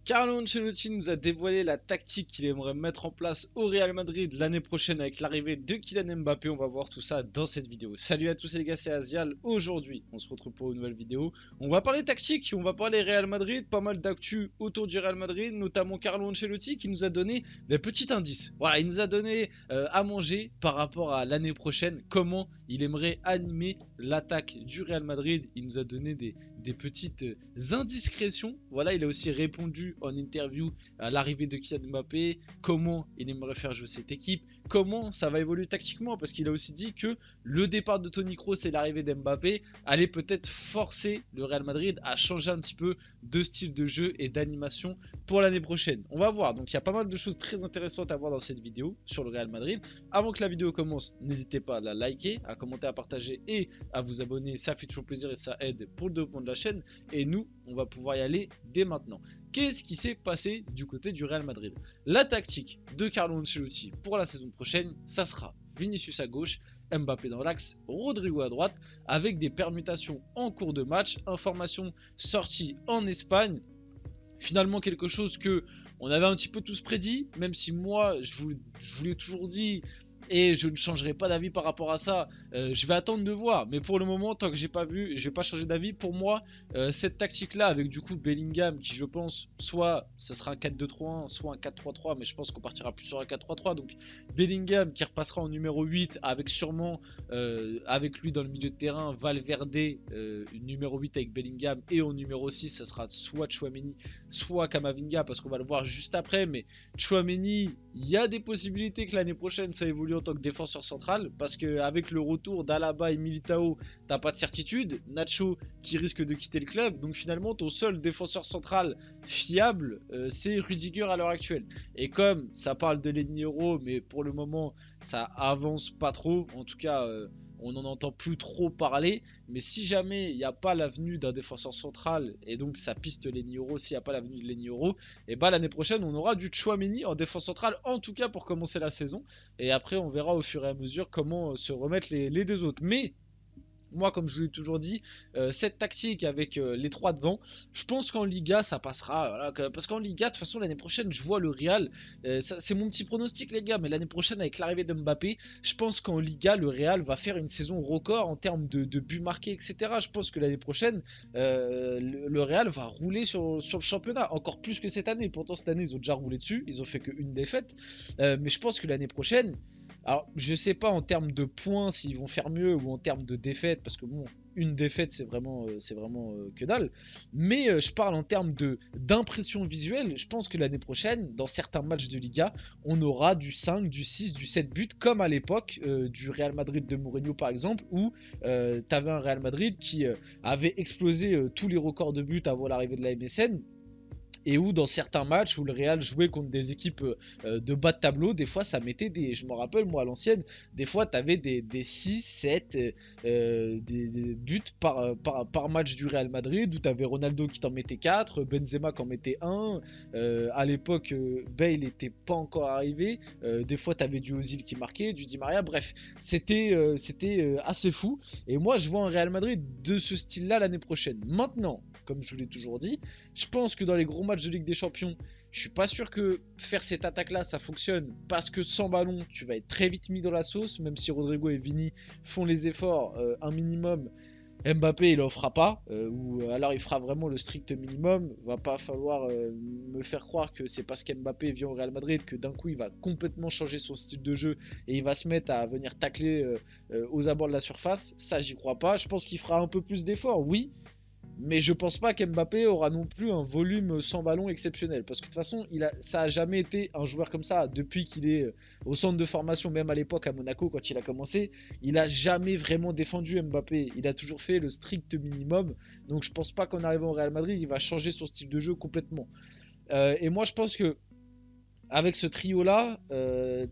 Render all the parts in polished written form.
Carlo Ancelotti nous a dévoilé la tactique qu'il aimerait mettre en place au Real Madrid l'année prochaine avec l'arrivée de Kylian Mbappé. On va voir tout ça dans cette vidéo. Salut à tous les gars, c'est Azial. Aujourd'hui, on se retrouve pour une nouvelle vidéo. On va parler tactique, on va parler Real Madrid, pas mal d'actu autour du Real Madrid, notamment Carlo Ancelotti qui nous a donné des petits indices. Voilà, il nous a donné à manger par rapport à l'année prochaine, comment il aimerait animer l'attaque du Real Madrid. Il nous a donné des petites indiscrétions. Voilà, il a aussi répondu en interview à l'arrivée de Kylian Mbappé, comment il aimerait faire jouer cette équipe, comment ça va évoluer tactiquement, parce qu'il a aussi dit que le départ de Toni Kroos et l'arrivée d'Mbappé allait peut-être forcer le Real Madrid à changer un petit peu de style de jeu et d'animation pour l'année prochaine. On va voir, donc il y a pas mal de choses très intéressantes à voir dans cette vidéo sur le Real Madrid. Avant que la vidéo commence, n'hésitez pas à la liker, à commenter, à partager et à vous abonner, ça fait toujours plaisir et ça aide pour le développement de la chaîne. Et nous, on va pouvoir y aller dès maintenant. Qu'est-ce qui s'est passé du côté du Real Madrid? La tactique de Carlo Ancelotti pour la saison prochaine, ça sera Vinicius à gauche, Mbappé dans l'axe, Rodrigo à droite, avec des permutations en cours de match, information sortie en Espagne. Finalement quelque chose que on avait un petit peu tous prédit, même si moi je vous l'ai toujours dit et je ne changerai pas d'avis par rapport à ça. Je vais attendre de voir, mais pour le moment, tant que j'ai pas vu, je vais pas changer d'avis. Pour moi, cette tactique là avec du coup Bellingham qui, je pense, soit ça sera un 4-2-3-1, soit un 4-3-3, mais je pense qu'on partira plus sur un 4-3-3. Donc Bellingham qui repassera en numéro 8 avec sûrement avec lui dans le milieu de terrain Valverde, numéro 8 avec Bellingham, et au numéro 6 ça sera soit Tchouaméni soit Camavinga, parce qu'on va le voir juste après. Mais Tchouaméni, il y a des possibilités que l'année prochaine ça évolue en tant que défenseur central, parce qu'avec le retour d'Alaba et Militao, t'as pas de certitude. Nacho qui risque de quitter le club, donc finalement ton seul défenseur central fiable, c'est Rudiger à l'heure actuelle. Et comme ça parle de Lenny Euro, mais pour le moment ça avance pas trop, en tout cas on n'en entend plus trop parler. Mais si jamais il n'y a pas l'avenue d'un défenseur central, et donc ça piste Lenny Euro, s'il n'y a pas l'avenue de Lenny Euro, et bah l'année prochaine on aura du Tchouaméni en défense centrale, en tout cas pour commencer la saison. Et après on verra au fur et à mesure comment se remettre les deux autres. Mais moi, comme je vous l'ai toujours dit, cette tactique avec les trois devant, je pense qu'en Liga ça passera. Voilà, parce qu'en Liga, de toute façon, l'année prochaine, je vois le Real. C'est mon petit pronostic, les gars, mais l'année prochaine, avec l'arrivée de Mbappé, je pense qu'en Liga, le Real va faire une saison record en termes de buts marqués, etc. Je pense que l'année prochaine, le Real va rouler sur le championnat, encore plus que cette année. Pourtant, cette année, ils ont déjà roulé dessus, ils ont fait qu'une défaite. Mais je pense que l'année prochaine. Alors, je sais pas en termes de points s'ils vont faire mieux ou en termes de défaites, parce que bon, une défaite c'est vraiment que dalle. Mais je parle en termes d'impression visuelle. Je pense que l'année prochaine, dans certains matchs de Liga, on aura du 5, du 6, du 7 buts, comme à l'époque du Real Madrid de Mourinho par exemple, où t'avais un Real Madrid qui avait explosé tous les records de buts avant l'arrivée de la MSN. Et où dans certains matchs où le Real jouait contre des équipes de bas de tableau, des fois ça mettait des, je me rappelle moi à l'ancienne, des fois tu avais des 6, 7 des buts par match du Real Madrid, où tu avais Ronaldo qui t'en mettait 4, Benzema qui en mettait 1, à l'époque Bale n'était pas encore arrivé, des fois tu avais du Ozil qui marquait, du Di Maria, bref, c'était assez fou. Et moi je vois un Real Madrid de ce style là l'année prochaine. Maintenant, comme je vous l'ai toujours dit, je pense que dans les gros matchs de Ligue des Champions, je suis pas sûr que faire cette attaque là ça fonctionne, parce que sans ballon tu vas être très vite mis dans la sauce. Même si Rodrigo et Vini font les efforts un minimum, Mbappé il en fera pas, ou alors il fera vraiment le strict minimum. Va pas falloir me faire croire que c'est parce qu'Mbappé vient au Real Madrid que d'un coup il va complètement changer son style de jeu et il va se mettre à venir tacler aux abords de la surface. Ça j'y crois pas. Je pense qu'il fera un peu plus d'efforts, oui, mais je pense pas qu'Mbappé aura non plus un volume sans ballon exceptionnel. Parce que de toute façon, ça a jamais été un joueur comme ça. Depuis qu'il est au centre de formation, même à l'époque à Monaco, quand il a commencé, il a jamais vraiment défendu Mbappé. Il a toujours fait le strict minimum. Donc je pense pas qu'en arrivant au Real Madrid, il va changer son style de jeu complètement. Et moi, je pense que avec ce trio-là,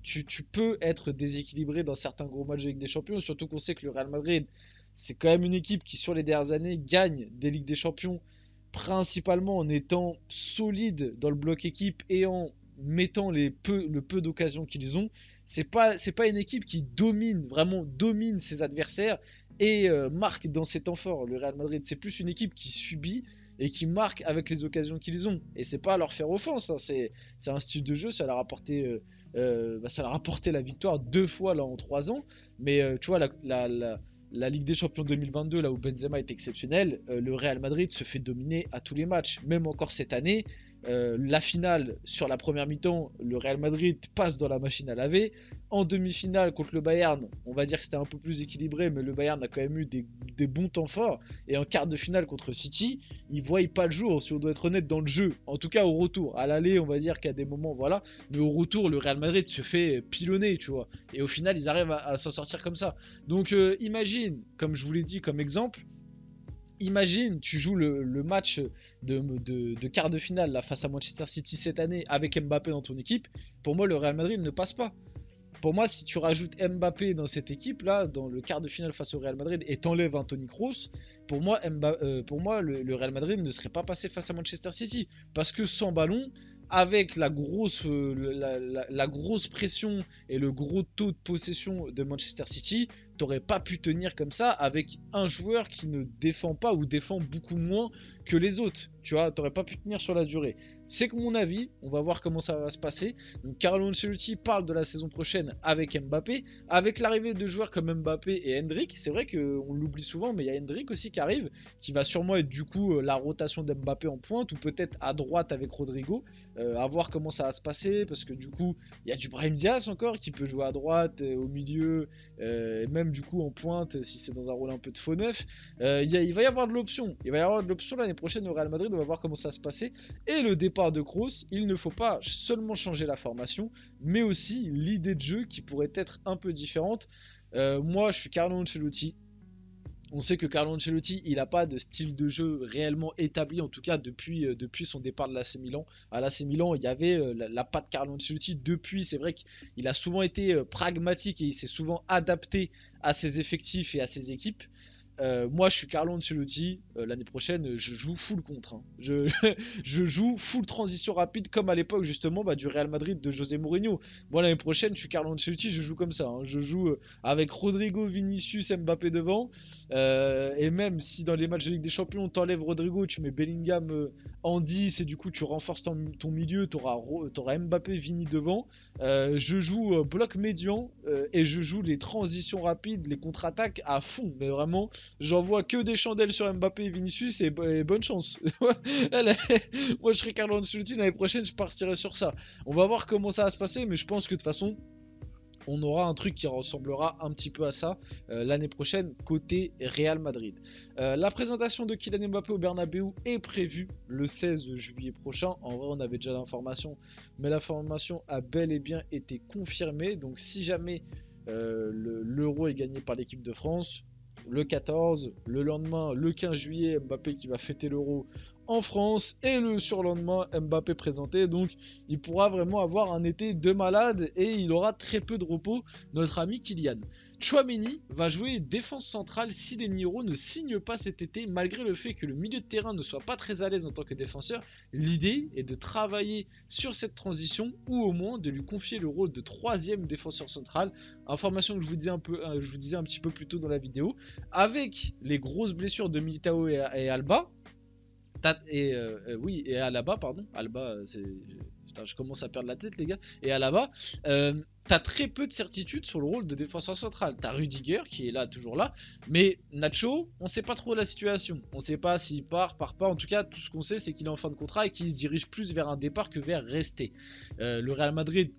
tu peux être déséquilibré dans certains gros matchs de Ligue des Champions. Surtout qu'on sait que le Real Madrid, c'est quand même une équipe qui, sur les dernières années, gagne des Ligues des Champions, principalement en étant solide dans le bloc équipe et en mettant le peu d'occasions qu'ils ont. C'est pas une équipe qui domine, vraiment domine ses adversaires et marque dans ses temps forts. Le Real Madrid, c'est plus une équipe qui subit et qui marquent avec les occasions qu'ils ont. Et c'est pas à leur faire offense, hein, c'est un style de jeu, ça leur a apporté, ça leur a apporté la victoire 2 fois là en 3 ans. Mais tu vois, la Ligue des Champions 2022, là où Benzema est exceptionnel, le Real Madrid se fait dominer à tous les matchs. Même encore cette année, la finale sur la première mi-temps, le Real Madrid passe dans la machine à laver. En demi-finale contre le Bayern, on va dire que c'était un peu plus équilibré, mais le Bayern a quand même eu des bons temps forts. Et en quart de finale contre City, ils ne voient pas le jour, si on doit être honnête, dans le jeu. En tout cas au retour. À l'aller, on va dire qu'à des moments, voilà. Mais au retour, le Real Madrid se fait pilonner, tu vois. Et au final, ils arrivent à s'en sortir comme ça. Donc imagine, comme je vous l'ai dit comme exemple, imagine, tu joues le match de quart de finale là, face à Manchester City cette année avec Mbappé dans ton équipe. Pour moi, le Real Madrid ne passe pas. Pour moi, si tu rajoutes Mbappé dans cette équipe là, dans le quart de finale face au Real Madrid, et t'enlèves Anthony Kroos, pour moi, le Real Madrid ne serait pas passé face à Manchester City. Parce que sans ballon, avec la grosse pression et le gros taux de possession de Manchester City, t'aurais pas pu tenir comme ça avec un joueur qui ne défend pas ou défend beaucoup moins que les autres. Tu vois, t'aurais pas pu tenir sur la durée. C'est que mon avis, on va voir comment ça va se passer. Donc Carlo Ancelotti parle de la saison prochaine avec Mbappé, avec l'arrivée de joueurs comme Mbappé et Hendrick. C'est vrai qu'on l'oublie souvent, mais il y a Hendrick aussi qui arrive, qui va sûrement être du coup la rotation d'Mbappé en pointe, ou peut-être à droite avec Rodrigo. À voir comment ça va se passer, parce que du coup, il y a du Brahim Diaz encore qui peut jouer à droite, au milieu, et même du coup en pointe si c'est dans un rôle un peu de faux neuf. Il va y avoir de l'option. Il va y avoir de l'option l'année prochaine au Real Madrid. On va voir comment ça va se passer. Et le départ de Kroos, il ne faut pas seulement changer la formation, mais aussi l'idée de jeu qui pourrait être un peu différente. Moi, je suis Carlo Ancelotti. On sait que Carlo Ancelotti, il n'a pas de style de jeu réellement établi, en tout cas depuis son départ de l'AC Milan. À l'AC Milan, il y avait la patte Carlo Ancelotti. Depuis, c'est vrai qu'il a souvent été pragmatique et il s'est souvent adapté à ses effectifs et à ses équipes. Moi, je suis Carlo Ancelotti. L'année prochaine, je joue full contre. Hein. Je joue full transition rapide, comme à l'époque justement du Real Madrid de José Mourinho. Moi, l'année prochaine, je suis Carlo Ancelotti. Je joue comme ça. Hein. Je joue avec Rodrigo, Vinicius, Mbappé devant. Et même si dans les matchs de Ligue des Champions, t'enlèves Rodrigo, tu mets Bellingham en 10 et du coup, tu renforces ton milieu. T'auras Mbappé, Vini devant. Je joue bloc médian et je joue les transitions rapides, les contre-attaques à fond. Mais vraiment. J'envoie que des chandelles sur Mbappé et Vinicius et bonne chance. Moi, je serai Carlo Ancelotti l'année prochaine, je partirai sur ça. On va voir comment ça va se passer, mais je pense que de toute façon, on aura un truc qui ressemblera un petit peu à ça l'année prochaine côté Real Madrid. La présentation de Kylian Mbappé au Bernabeu est prévue le 16 juillet prochain. En vrai, on avait déjà l'information, mais l'information a bel et bien été confirmée. Donc si jamais l'Euro est gagné par l'équipe de France, le 14, le lendemain, le 15 juillet, Mbappé qui va fêter l'Euro en France, et le surlendemain, Mbappé présenté. Donc il pourra vraiment avoir un été de malade et il aura très peu de repos, notre ami Kylian. Tchouaméni va jouer défense centrale si les Niro ne signent pas cet été, malgré le fait que le milieu de terrain ne soit pas très à l'aise en tant que défenseur. L'idée est de travailler sur cette transition, ou au moins de lui confier le rôle de 3e défenseur central. Information que je vous disais un petit peu plus tôt dans la vidéo. Avec les grosses blessures de Militao et Alba, et Alaba, pardon. Alba, putain, je commence à perdre la tête, les gars. Et Alaba, t'as très peu de certitude sur le rôle de défenseur central. T'as Rudiger qui est là, toujours là. Mais Nacho, on sait pas trop la situation. On sait pas s'il part pas. En tout cas, tout ce qu'on sait, c'est qu'il est en fin de contrat et qu'il se dirige plus vers un départ que vers rester. Le Real Madrid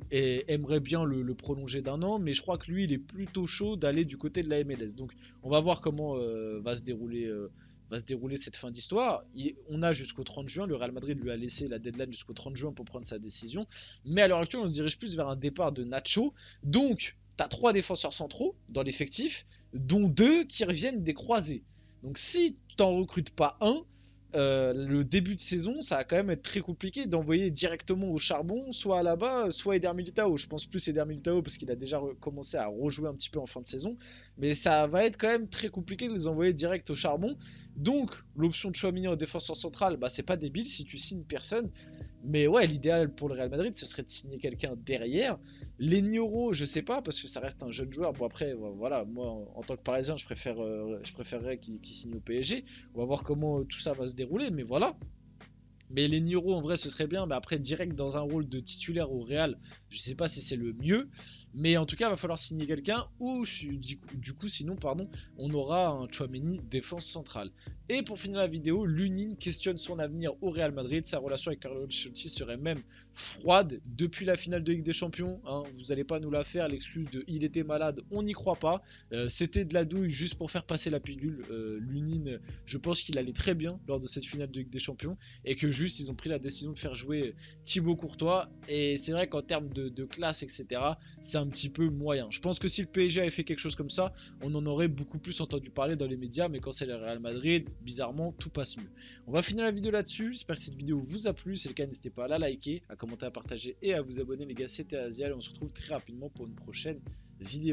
aimerait bien le prolonger d'1 an, mais je crois que lui, il est plutôt chaud d'aller du côté de la MLS. Donc, on va voir comment va se dérouler cette fin d'histoire. On a jusqu'au 30 juin, le Real Madrid lui a laissé la deadline jusqu'au 30 juin pour prendre sa décision, mais à l'heure actuelle on se dirige plus vers un départ de Nacho. Donc tu as 3 défenseurs centraux dans l'effectif, dont 2 qui reviennent des croisés. Donc si tu n'en recrutes pas un, le début de saison, ça va quand même être très compliqué d'envoyer directement au charbon, soit Alaba, soit Eder Militao. Je pense plus Eder Militao parce qu'il a déjà commencé à rejouer un petit peu en fin de saison, mais ça va être quand même très compliqué de les envoyer direct au charbon. Donc l'option de Tchouaméni en défenseur central, c'est pas débile si tu signes personne. Mais ouais, l'idéal pour le Real Madrid, ce serait de signer quelqu'un derrière. Les Nioro, je sais pas, parce que ça reste un jeune joueur. Bon après, voilà, moi en tant que Parisien, je préférerais qu'il signe au PSG. On va voir comment tout ça va se dérouler. dérouler, mais voilà. Mais Leniro en vrai ce serait bien, mais après direct dans un rôle de titulaire au Real, je sais pas si c'est le mieux, mais en tout cas il va falloir signer quelqu'un ou du coup sinon pardon, on aura un Tchouaméni défense centrale. Et pour finir la vidéo, Lunin questionne son avenir au Real Madrid, sa relation avec Carlo Ancelotti serait même froide depuis la finale de Ligue des Champions, hein. Vous allez pas nous la faire, l'excuse de il était malade, on n'y croit pas, c'était de la douille juste pour faire passer la pilule. Lunin, je pense qu'il allait très bien lors de cette finale de Ligue des Champions et que juste ils ont pris la décision de faire jouer Thibaut Courtois, et c'est vrai qu'en termes de classe etc c'est un petit peu moyen. Je pense que si le PSG avait fait quelque chose comme ça, on en aurait beaucoup plus entendu parler dans les médias, mais quand c'est le Real Madrid, bizarrement tout passe mieux. On va finir la vidéo là-dessus, j'espère que cette vidéo vous a plu, si c'est le cas n'hésitez pas à la liker, à commenter, à partager et à vous abonner les gars, c'était Azial et on se retrouve très rapidement pour une prochaine vidéo.